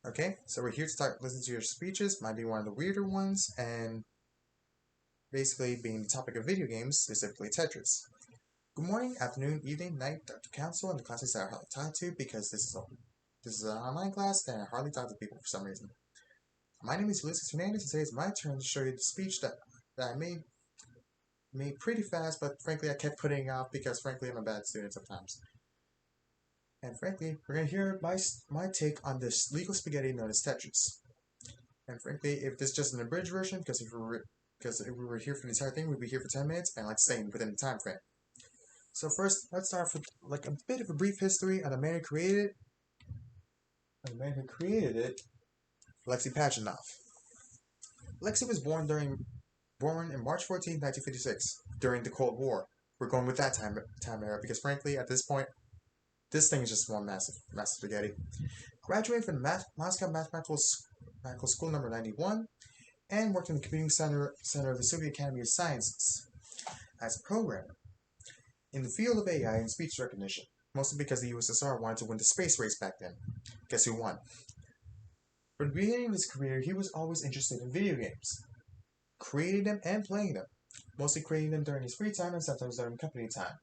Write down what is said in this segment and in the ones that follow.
Okay, so we're here to start listening to your speeches. Might be one of the weirder ones, and basically being the topic of video games, specifically Tetris. Good morning, afternoon, evening, night, Dr. Council, and the classes that I hardly talk to because this is an online class and I hardly talk to people for some reason. My name is Ulysses Hernandez, and today it's my turn to show you the speech that I made pretty fast, but frankly I kept putting it off because frankly I'm a bad student sometimes. And frankly, we're gonna hear my take on this legal spaghetti known as Tetris. And frankly, if this is just an abridged version, because if we were here for the entire thing, we'd be here for 10 minutes, and like staying within the time frame. So first, let's start with like a bit of a brief history of the man who created it. The man who created it, Alexei Pajitnov. Alexei was born in March 14, 1956, during the Cold War. We're going with that time era because frankly, at this point, this thing is just one massive spaghetti. Graduated from the Moscow Mathematical School number 91 and worked in the Computing Center of the Soviet Academy of Sciences as a programmer in the field of AI and speech recognition, mostly because the USSR wanted to win the space race back then. Guess who won? From the beginning of his career, he was always interested in video games, creating them and playing them, mostly creating them during his free time and sometimes during company time.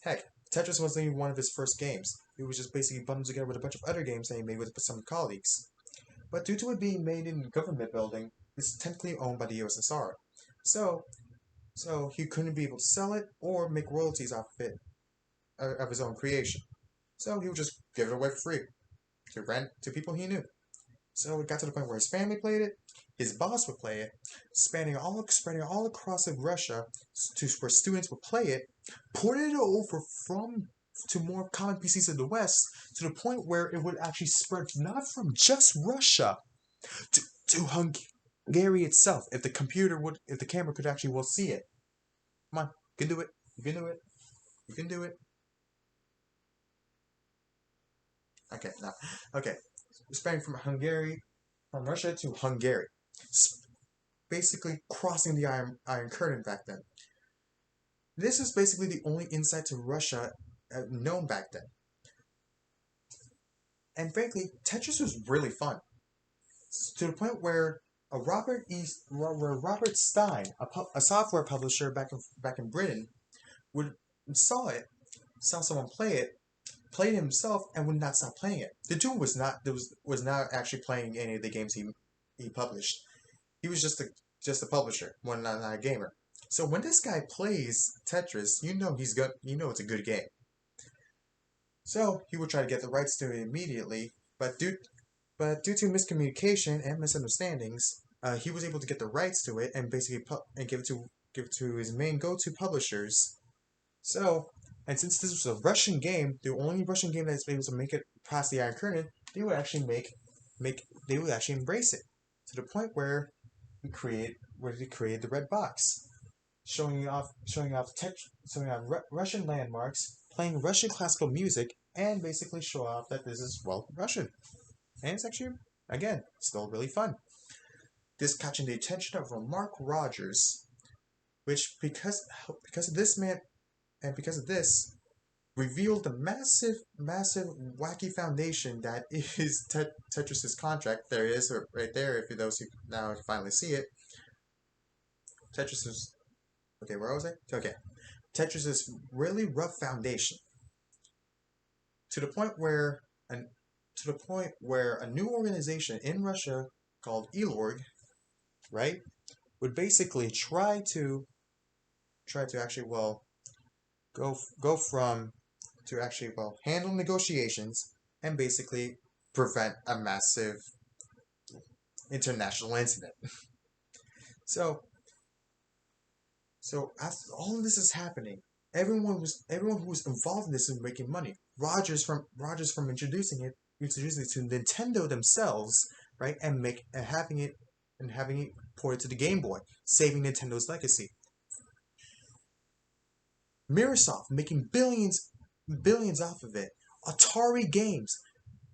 Heck, Tetris wasn't even one of his first games. It was just basically bundled together with a bunch of other games that he made with some colleagues. But due to it being made in a government building, it's technically owned by the USSR. So, so he couldn't be able to sell it or make royalties off of it, of his own creation. So he would just give it away for free to rent to people he knew. So it got to the point where his family played it, his boss would play it, spreading all across Russia to where students would play it, ported it over from to more common PCs in the West to the point where it would actually spread not from just Russia to Hungary itself. If the camera could actually well see it. Come on, you can do it. You can do it. You can do it. Okay, now, okay. Spreading from Russia to Hungary, basically crossing the Iron Curtain back then. This is basically the only insight to Russia known back then. And frankly, Tetris was really fun to the point where Robert Stein, a software publisher back in Britain, would saw it, saw someone play it, played it himself, and would not stop playing it. The dude was not actually playing any of the games he published. He was just a publisher, not a gamer. So when this guy plays Tetris, you know he's good. You know it's a good game. So he would try to get the rights to it immediately, but due to miscommunication and misunderstandings, he was able to get the rights to it and basically give it to his main go-to publishers. So, and since this was a Russian game, the only Russian game that's able to make it past the Iron Curtain, they would actually they would actually embrace it to the point where he created the red box, showing off Russian landmarks, playing Russian classical music, and basically show off that this is Russian. And it's actually, again, still really fun. This catching the attention of Mark Rogers, which because of this man and because of this revealed the massive wacky foundation that is Tetris's contract. There it is right there. If those who now finally see it, Tetris is okay. Where was I? Okay, Tetris's really rough foundation to the point where an to the point where a new organization in Russia called Elorg, right, would basically try to actually go from to actually handle negotiations and basically prevent a massive international incident. So after all of this is happening, everyone who was involved in this is making money. Rogers from introducing it to Nintendo themselves, right, and having it ported to the Game Boy, saving Nintendo's legacy. Microsoft making billions off of it. Atari Games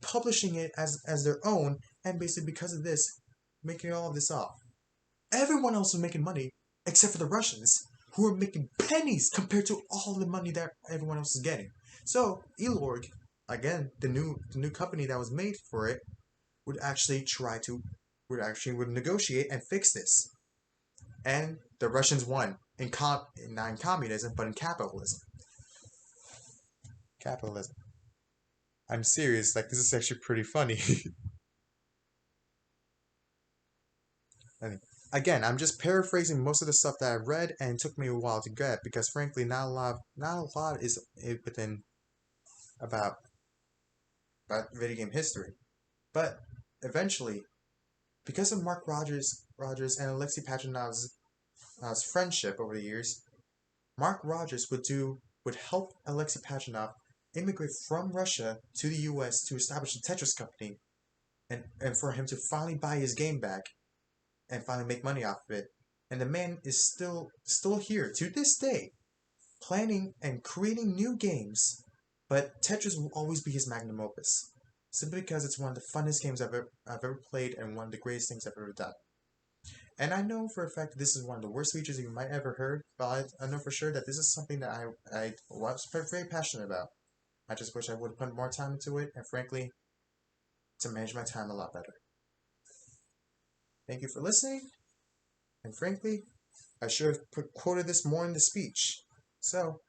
publishing it as their own, and basically because of this, making all of this off. Everyone else was making money except for the Russians, who were making pennies compared to all the money that everyone else is getting. So Elorg, again, the new company that was made for it, would actually would negotiate and fix this. And the Russians won not in communism, but in capitalism. Capitalism. I'm serious. Like, this is actually pretty funny. Again, I'm just paraphrasing most of the stuff that I read, and it took me a while to get because, frankly, not a lot is within about video game history. But eventually, because of Mark Rogers and Alexei Pachinov's friendship over the years, Mark Rogers would help Alexei Pachinov immigrate from Russia to the U.S. to establish a Tetris company, and for him to finally buy his game back and finally make money off of it. And the man is still here to this day, planning and creating new games. But Tetris will always be his magnum opus, simply because it's one of the funnest games I've ever played and one of the greatest things I've ever done. And I know for a fact that this is one of the worst features you might ever heard, but I know for sure that this is something that I was very passionate about. I just wish I would have put more time into it, and frankly, to manage my time a lot better. Thank you for listening, and frankly, I should have quoted this more in the speech. So,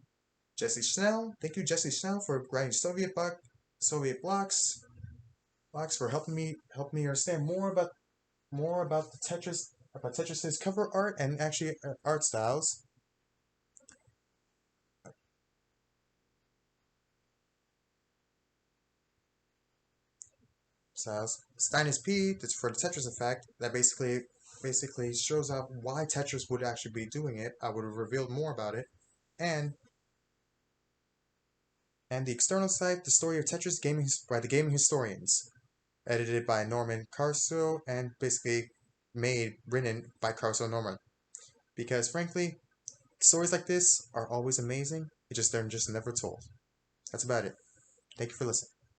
Jesse Schnell, thank you, Jesse Schnell, for writing Soviet blocks for helping me understand more about the Tetris's cover art and actually art styles. Steinus P, that's for the Tetris effect, that basically shows out why Tetris would actually be doing it. I would have revealed more about it. And the external site, The Story of Tetris Gaming by the Gaming Historians, edited by Norman Carso and basically written by Carso Norman. Because frankly, stories like this are always amazing. They're just never told. That's about it. Thank you for listening.